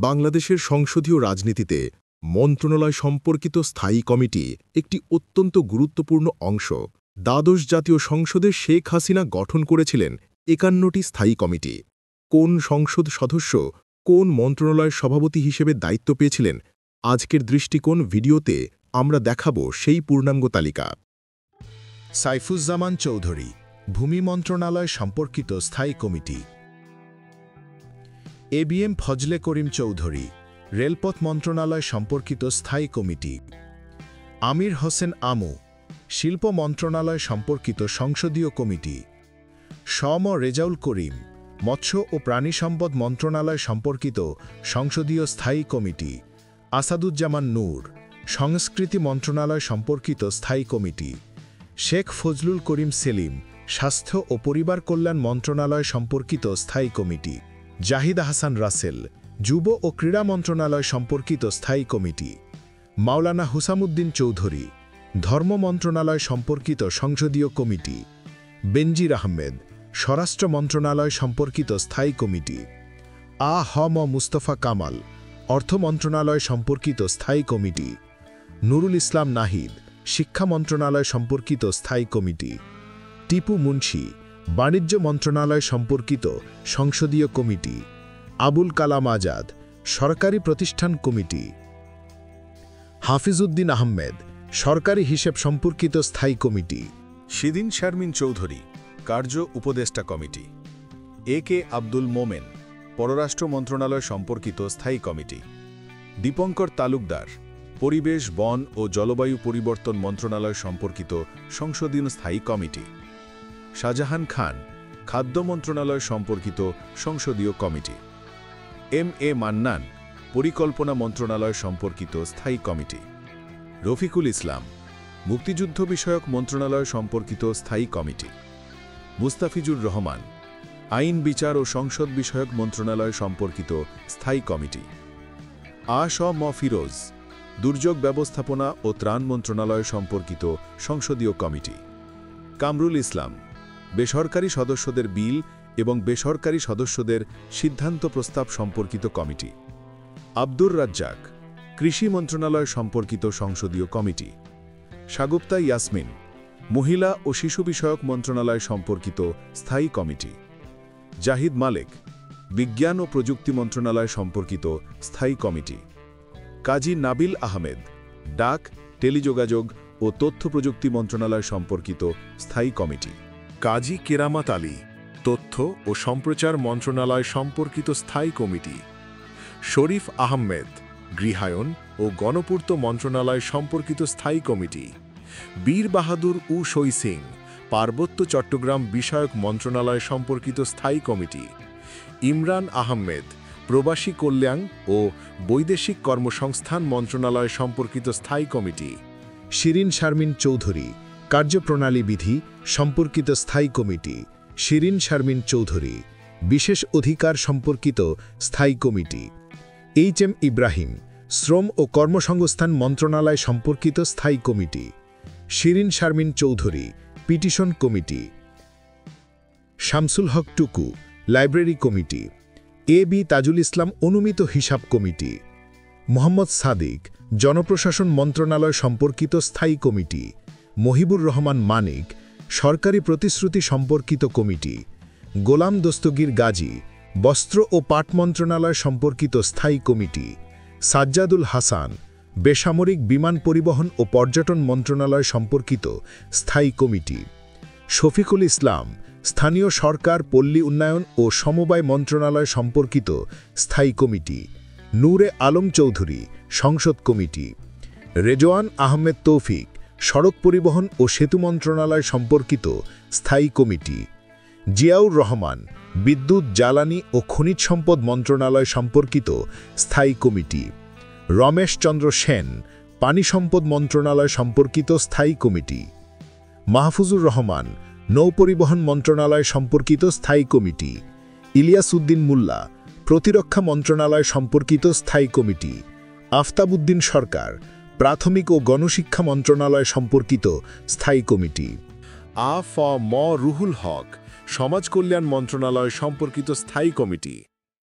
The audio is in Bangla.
বাংলাদেশের সংসদীয় রাজনীতিতে মন্ত্রণালয় সম্পর্কিত স্থায়ী কমিটি একটি অত্যন্ত গুরুত্বপূর্ণ অংশ। দ্বাদশ জাতীয় সংসদে শেখ হাসিনা গঠন করেছিলেন ৫১টি স্থায়ী কমিটি। কোন সংসদ সদস্য কোন মন্ত্রণালয়ের সভাপতি হিসেবে দায়িত্ব পেয়েছিলেন, আজকের দৃষ্টিকোণ ভিডিওতে আমরা দেখাব সেই পূর্ণাঙ্গ তালিকা। সাইফুজ্জামান চৌধুরী, ভূমি মন্ত্রণালয় সম্পর্কিত স্থায়ী কমিটি। এবিএম ফজলে করিম চৌধুরী, রেলপথ মন্ত্রণালয় সম্পর্কিত স্থায়ী কমিটি। আমির হোসেন আমু, শিল্প মন্ত্রণালয় সম্পর্কিত সংসদীয় কমিটি। ম রেজাউল করিম, মৎস্য ও প্রাণী সম্পদ মন্ত্রণালয় সম্পর্কিত সংসদীয় স্থায়ী কমিটি। আসাদুজ্জামান নূর, সংস্কৃতি মন্ত্রণালয় সম্পর্কিত স্থায়ী কমিটি। শেখ ফজলুল করিম সেলিম, স্বাস্থ্য ও পরিবার কল্যাণ মন্ত্রণালয় সম্পর্কিত স্থায়ী কমিটি। জাহিদ আহসান রাসেল, যুব ও ক্রীড়া মন্ত্রণালয় সম্পর্কিত স্থায়ী কমিটি। মাওলানা হুসামুদ্দিন চৌধুরী, ধর্ম মন্ত্রণালয় সম্পর্কিত সংসদীয় কমিটি। বেনজির আহমেদ, স্বরাষ্ট্র মন্ত্রণালয় সম্পর্কিত স্থায়ী কমিটি। ম মুস্তফা কামাল, অর্থ মন্ত্রণালয় সম্পর্কিত স্থায়ী কমিটি। নুরুল ইসলাম নাহিদ, শিক্ষা মন্ত্রণালয় সম্পর্কিত স্থায়ী কমিটি। টিপু মুন্সি, বাণিজ্য মন্ত্রণালয় সম্পর্কিত সংসদীয় কমিটি। আবুল কালাম আজাদ, সরকারি প্রতিষ্ঠান কমিটি। হাফিজউদ্দিন আহমেদ, সরকারি হিসেব সম্পর্কিত স্থায়ী কমিটি। শিদিন শারমিন চৌধুরী, কার্য উপদেষ্টা কমিটি। কে আব্দুল মোমেন, পররাষ্ট্র মন্ত্রণালয় সম্পর্কিত স্থায়ী কমিটি। দীপঙ্কর তালুকদার, পরিবেশ, বন ও জলবায়ু পরিবর্তন মন্ত্রণালয় সম্পর্কিত সংসদীয় স্থায়ী কমিটি। শাহজাহান খান, খাদ্য মন্ত্রণালয় সম্পর্কিত সংসদীয় কমিটি। এ মান্নান, পরিকল্পনা মন্ত্রণালয় সম্পর্কিত স্থায়ী কমিটি। রফিকুল ইসলাম, মুক্তিযুদ্ধ বিষয়ক মন্ত্রণালয় সম্পর্কিত স্থায়ী কমিটি। মুস্তাফিজুর রহমান, আইন বিচার ও সংসদ বিষয়ক মন্ত্রণালয় সম্পর্কিত স্থায়ী কমিটি। ম ফিরোজ, দুর্যোগ ব্যবস্থাপনা ও ত্রাণ মন্ত্রণালয় সম্পর্কিত সংসদীয় কমিটি। কামরুল ইসলাম, বেসরকারি সদস্যদের বিল এবং বেসরকারি সদস্যদের সিদ্ধান্ত প্রস্তাব সম্পর্কিত কমিটি। আব্দুর রাজ্জাক, কৃষি মন্ত্রণালয় সম্পর্কিত সংসদীয় কমিটি। সাগুপ্তা ইয়াসমিন, মহিলা ও শিশু বিষয়ক মন্ত্রণালয় সম্পর্কিত স্থায়ী কমিটি। জাহিদ মালেক, বিজ্ঞান ও প্রযুক্তি মন্ত্রণালয় সম্পর্কিত স্থায়ী কমিটি। কাজী নাবিল আহমেদ, ডাক, টেলিযোগাযোগ ও তথ্য প্রযুক্তি মন্ত্রণালয় সম্পর্কিত স্থায়ী কমিটি। কাজী কেরামত আলী, তথ্য ও সম্প্রচার মন্ত্রণালয় সম্পর্কিত স্থায়ী কমিটি। শরীফ আহমেদ, গৃহায়ন ও গণপূর্ত মন্ত্রণালয় সম্পর্কিত স্থায়ী কমিটি। বীর বাহাদুর শই সিং, পার্বত্য চট্টগ্রাম বিষয়ক মন্ত্রণালয় সম্পর্কিত স্থায়ী কমিটি। ইমরান আহমেদ, প্রবাসী কল্যাণ ও বৈদেশিক কর্মসংস্থান মন্ত্রণালয় সম্পর্কিত স্থায়ী কমিটি। শিরিন শারমিন চৌধুরী, কার্যপ্রণালী বিধি সম্পর্কিত স্থায়ী কমিটি। শিরিন শারমিন চৌধুরী, বিশেষ অধিকার সম্পর্কিত স্থায়ী কমিটি। এম ইব্রাহিম, শ্রম ও কর্মসংস্থান মন্ত্রণালয় সম্পর্কিত স্থায়ী committee. Shirin Sharmin Chowdhury, petition committee. Shamsul Haque Tuku, library committee. বি তাজুল ইসলাম, অনুমিত হিসাব কমিটি। মোহাম্মদ সাদিক, জনপ্রশাসন মন্ত্রণালয় সম্পর্কিত স্থায়ী কমিটি। মহিবুর রহমান মানিক, সরকারি প্রতিশ্রুতি সম্পর্কিত কমিটি। গোলাম দস্তগীর গাজী, বস্ত্র ও পাট মন্ত্রণালয় সম্পর্কিত স্থায়ী কমিটি। সাজ্জাদুল হাসান, বেসামরিক বিমান পরিবহন ও পর্যটন মন্ত্রণালয় সম্পর্কিত স্থায়ী কমিটি। শফিকুল ইসলাম, স্থানীয় সরকার, পল্লী উন্নয়ন ও সমবায় মন্ত্রণালয় সম্পর্কিত স্থায়ী কমিটি। নূরে আলম চৌধুরী, সংসদ কমিটি। রেজওয়ান আহমেদ তৌফিক, সড়ক পরিবহন ও সেতু মন্ত্রণালয় সম্পর্কিত স্থায়ী কমিটি। জিয়াউর রহমান, বিদ্যুৎ, জ্বালানি ও খনিজ সম্পদ মন্ত্রণালয় সম্পর্কিত স্থায়ী কমিটি। রমেশ চন্দ্র সেন, পানি সম্পদ মন্ত্রণালয় সম্পর্কিত স্থায়ী কমিটি। মাহফুজুর রহমান, নৌপরিবহন মন্ত্রণালয় সম্পর্কিত স্থায়ী কমিটি। ইলিয়াস উদ্দিন মুল্লা, প্রতিরক্ষা মন্ত্রণালয় সম্পর্কিত স্থায়ী কমিটি। আফতাবউদ্দিন সরকার, প্রাথমিক ও গণশিক্ষা মন্ত্রণালয় সম্পর্কিত স্থায়ী কমিটি। ম রুহুল হক, সমাজ কল্যাণ মন্ত্রণালয় সম্পর্কিত স্থায়ী কমিটি।